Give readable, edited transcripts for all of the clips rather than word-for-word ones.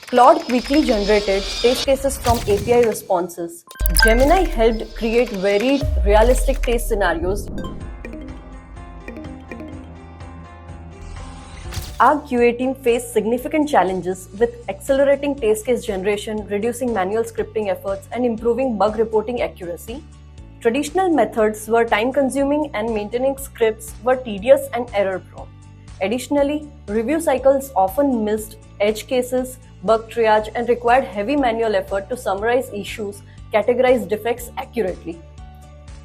Claude quickly generated taste cases from API responses. Gemini helped create varied, realistic taste scenarios. Our QA team faced significant challenges with accelerating taste case generation, reducing manual scripting efforts, and improving bug reporting accuracy. Traditional methods were time-consuming and maintaining scripts were tedious and error-prone. Additionally, review cycles often missed edge cases, bug triage, and required heavy manual effort to summarize issues, categorize defects accurately.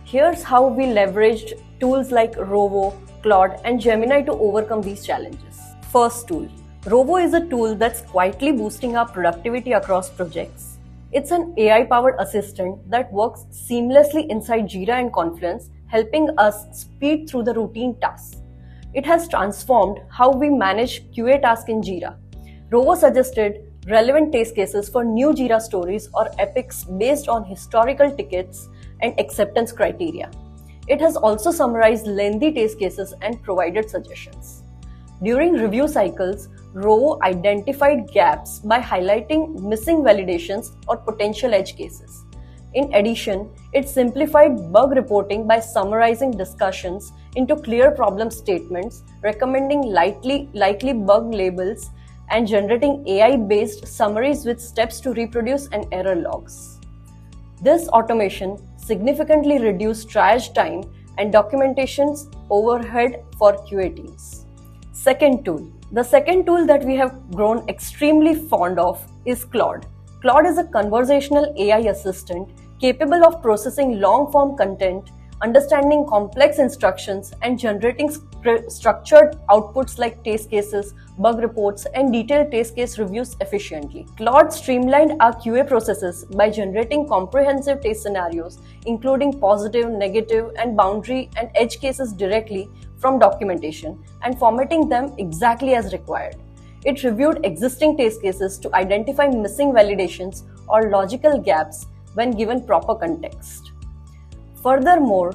Here's how we leveraged tools like Rovo, Claude, and Gemini to overcome these challenges. First tool. Rovo is a tool that's quietly boosting our productivity across projects. It's an AI-powered assistant that works seamlessly inside Jira and Confluence, helping us speed through the routine tasks. It has transformed how we manage QA tasks in Jira. Rovo suggested relevant taste cases for new Jira stories or epics based on historical tickets and acceptance criteria. It has also summarized lengthy taste cases and provided suggestions. During review cycles, Rovo identified gaps by highlighting missing validations or potential edge cases. In addition, it simplified bug reporting by summarizing discussions into clear problem statements, recommending likely bug labels, and generating AI-based summaries with steps to reproduce and error logs. This automation significantly reduced triage time and documentation's overhead for QA teams. Second tool. The second tool that we have grown extremely fond of is Claude. Claude is a conversational AI assistant capable of processing long-form content, understanding complex instructions, and generating structured outputs like taste cases, bug reports, and detailed taste case reviews efficiently. Claude streamlined our QA processes by generating comprehensive taste scenarios, including positive, negative, and boundary and edge cases directly from documentation and formatting them exactly as required. It reviewed existing taste cases to identify missing validations or logical gaps when given proper context. Furthermore,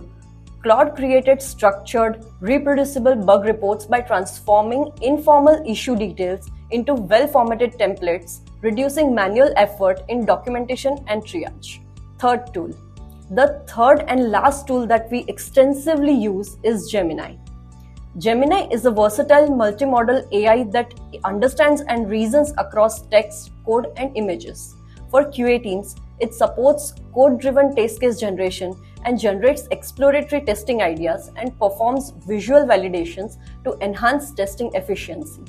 Claude created structured, reproducible bug reports by transforming informal issue details into well-formatted templates, reducing manual effort in documentation and triage. Third tool. The third and last tool that we extensively use is Gemini. Gemini is a versatile multimodal AI that understands and reasons across text, code, and images. For QA teams, it supports code-driven taste case generation and generates exploratory testing ideas and performs visual validations to enhance testing efficiency.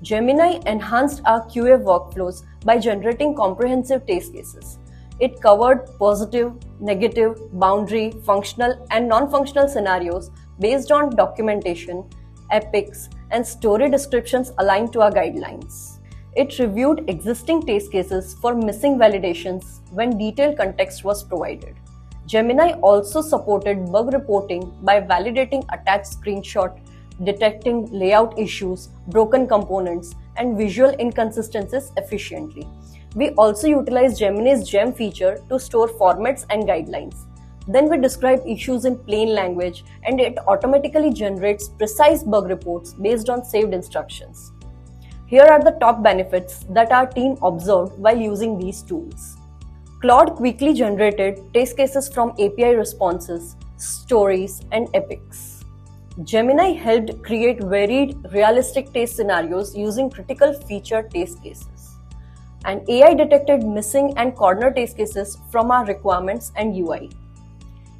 Gemini enhanced our QA workflows by generating comprehensive taste cases. It covered positive, negative, boundary, functional, and non-functional scenarios based on documentation, epics, and story descriptions aligned to our guidelines. It reviewed existing taste cases for missing validations when detailed context was provided. Gemini also supported bug reporting by validating attached screenshot, detecting layout issues, broken components, and visual inconsistencies efficiently. We also utilized Gemini's Gem feature to store formats and guidelines. Then we describe issues in plain language and it automatically generates precise bug reports based on saved instructions. Here are the top benefits that our team observed while using these tools. Claude quickly generated taste cases from API responses, stories, and epics. Gemini helped create varied, realistic taste scenarios using critical feature taste cases. And AI detected missing and corner taste cases from our requirements and UI.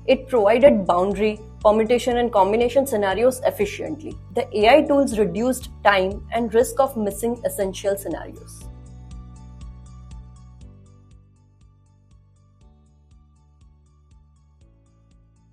It provided boundary, permutation, and combination scenarios efficiently. The AI tools reduced time and risk of missing essential scenarios.